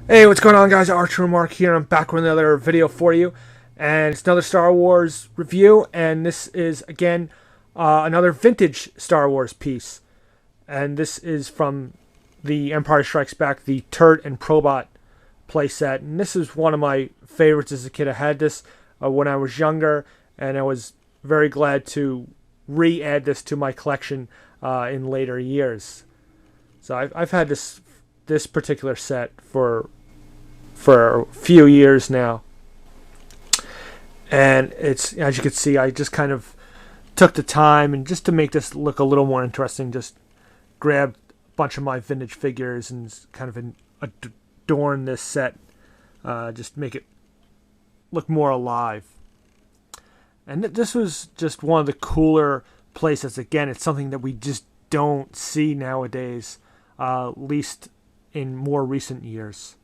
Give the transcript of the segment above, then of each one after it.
Hey, what's going on, guys? Archer Mark here. I'm back with another video for you, and it's another Star Wars review. And this is again another vintage Star Wars piece, and this is from the Empire Strikes Back, the Turret and Probot playset. And this is one of my favorites as a kid. I had this when I was younger, and I was very glad to re-add this to my collection in later years. So I've had this particular set for a few years now, and it's, as you can see, I just kind of took the time, and just to make this look a little more interesting, just grabbed a bunch of my vintage figures and kind of adorn this set, just make it look more alive. And this was just one of the cooler playsets. Again, it's something that we just don't see nowadays, at least in more recent years.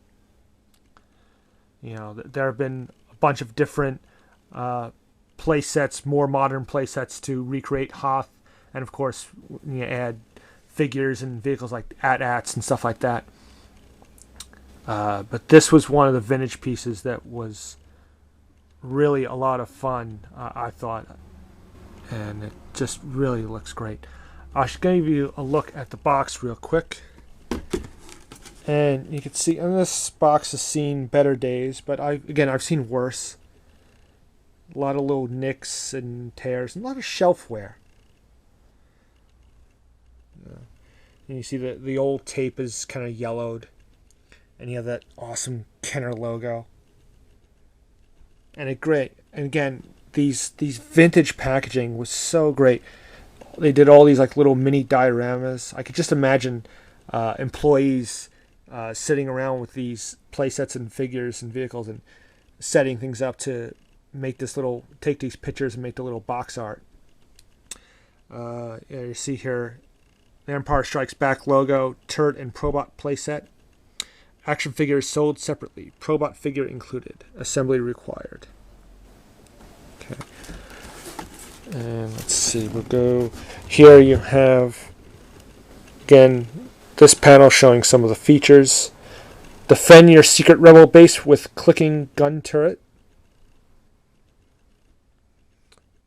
You know, there have been a bunch of different play sets, more modern play sets to recreate Hoth, and of course, you add figures and vehicles like AT-ATs and stuff like that. But this was one of the vintage pieces that was really a lot of fun, I thought, and it just really looks great. I should give you a look at the box real quick. And you can see, and this box has seen better days, but I've seen worse. A lot of little nicks and tears, and a lot of shelf wear. And you see the old tape is kind of yellowed, and you have that awesome Kenner logo. And again, these vintage packaging was so great. They did all these like little mini dioramas. I could just imagine employees sitting around with these playsets and figures and vehicles and setting things up to take these pictures and make the little box art. You see here the Empire Strikes Back logo, Turret and Probot playset. Action figures sold separately. Probot figure included. Assembly required. Okay. And let's see, we'll go here. You have, again, this panel showing some of the features. Defend your secret rebel base with clicking gun turret.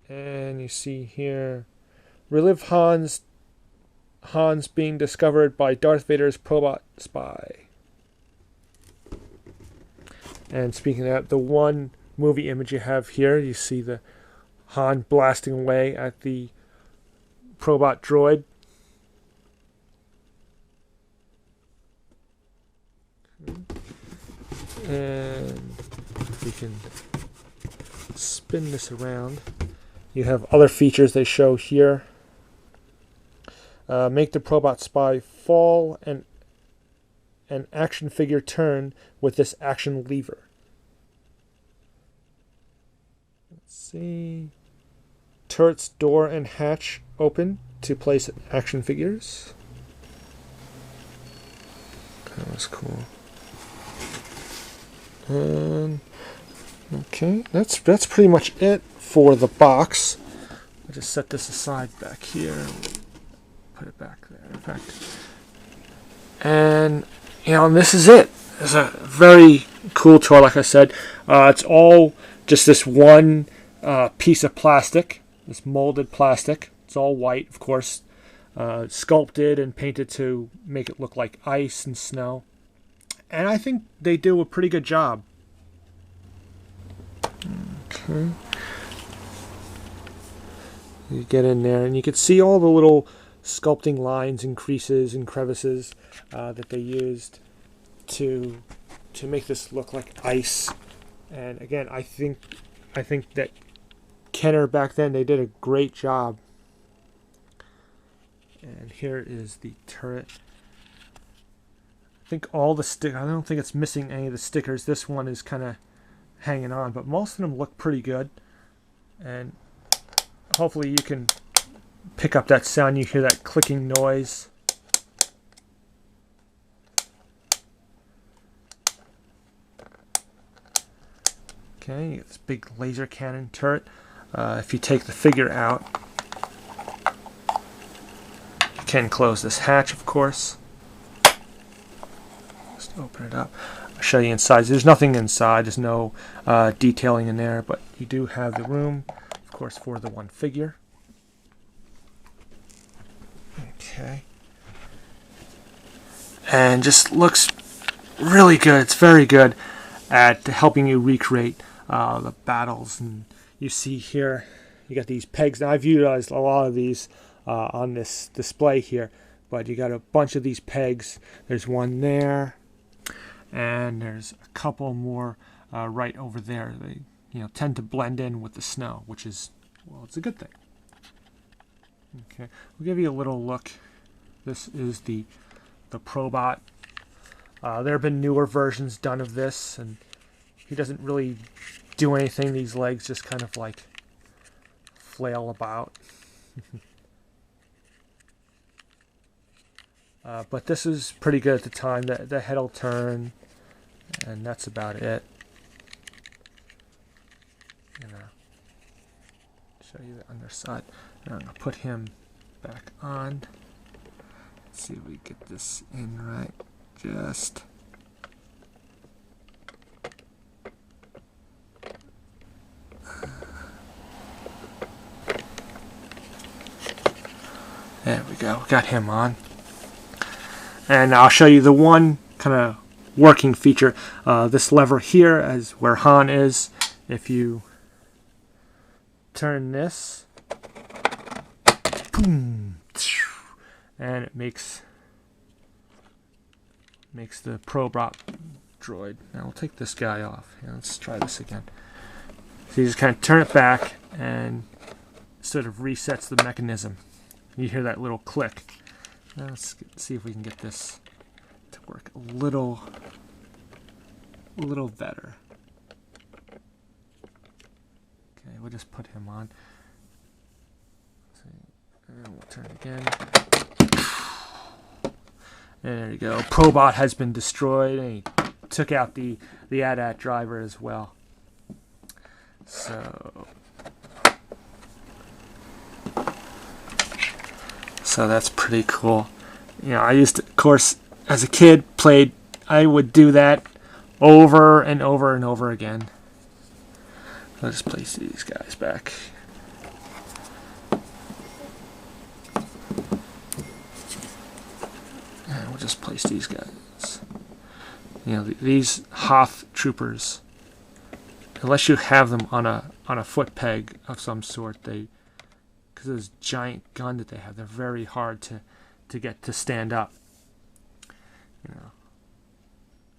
And you see here, relive Han's being discovered by Darth Vader's Probot spy. And speaking of that, the one movie image you have here, you see the Han blasting away at the Probot droid. And we can spin this around. You have other features they show here. Make the Probot spy fall and an action figure turn with this action lever. Let's see. Turret's door and hatch open to place action figures. That was cool. And okay, that's pretty much it for the box. I'll just set this aside back here. Put it back there. In fact, and this is it. It's a very cool toy. Like I said, it's all just this one piece of plastic, this molded plastic. It's all white, of course, sculpted and painted to make it look like ice and snow. And I think they do a pretty good job. Okay. You get in there, and you can see all the little sculpting lines and creases and crevices that they used to make this look like ice. And again, I think that Kenner back then, they did a great job. And here is the turret. I think all the I don't think it's missing any of the stickers. This one is kind of hanging on, but most of them look pretty good. And hopefully you can pick up that sound. You hear that clicking noise. Okay, you get this big laser cannon turret. If you take the figure out, you can close this hatch, of course. just open it up. I'll show you inside. There's nothing inside. There's no detailing in there, but you do have the room, of course, for the one figure. Okay. And just looks really good. It's very good at helping you recreate the battles. And you see here, you got these pegs. Now I've utilized a lot of these on this display here, but you got a bunch of these pegs. There's one there, and there's a couple more right over there. They tend to blend in with the snow, which is, well, it's a good thing. Okay, we'll give you a little look. This is the PROBOT. There have been newer versions done of this, and he doesn't really do anything. These legs just kind of like flail about. But this is pretty good at the time. The head will turn, and that's about it. Show you the underside. Now I'm going to put him back on. Let's see if we get this in right. Just there we go. Got him on. And I'll show you the one kind of working feature. This lever here is where Han is. If you turn this, boom, and it makes the PROBOT droid. Now we'll take this guy off. Let's try this again. So you just kind of turn it back and sort of resets the mechanism. You hear that little click. Now let's see if we can get this to work a little better. Okay, we'll just put him on. And we'll turn again. And there you go. PROBOT has been destroyed, and he took out the AT-AT driver as well. So that's pretty cool. I used to, of course, as a kid, I would do that over and over and over again. Let's place these guys back. And we'll just place these guys. These Hoth troopers, unless you have them on a foot peg of some sort, because of this giant gun that they have, they're very hard to get to stand up.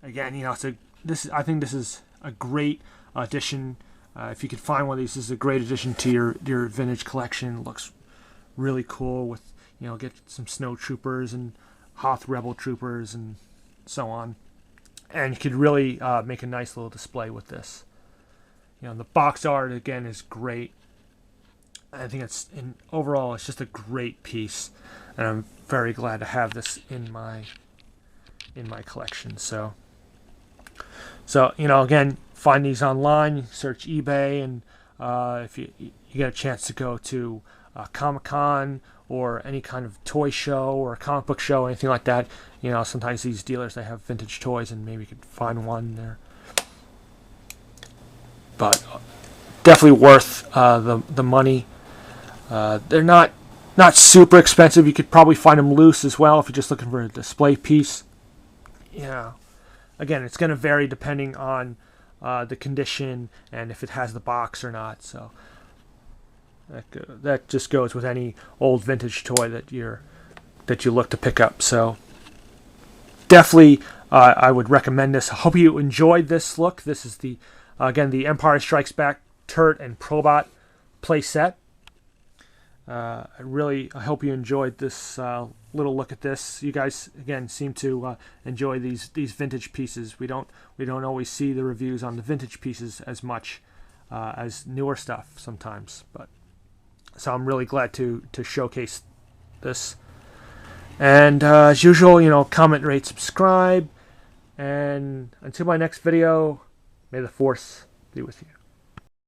Again, I think this is a great addition. If you could find one of these, this is a great addition to your vintage collection. It looks really cool with, get some snow troopers and Hoth rebel troopers and so on. And you could really make a nice little display with this. The box art, again, is great. I think overall, it's just a great piece. And I'm very glad to have this in my collection. So again, find these online. Search eBay, and if you get a chance to go to Comic-Con or any kind of toy show or a comic book show, anything like that, sometimes these dealers, they have vintage toys, and maybe you could find one there. But definitely worth the money. They're not super expensive. You could probably find them loose as well if you're just looking for a display piece. Again, it's going to vary depending on the condition and if it has the box or not. So that just goes with any old vintage toy that you look to pick up. So definitely, I would recommend this. I hope you enjoyed this look. This is the Empire Strikes Back Turret and PROBOT playset. I hope you enjoyed this little look at this. You guys, again, seem to enjoy these vintage pieces. We don't always see the reviews on the vintage pieces as much as newer stuff sometimes. So I'm really glad to showcase this. And as usual, comment, rate, subscribe. And until my next video, may the Force be with you.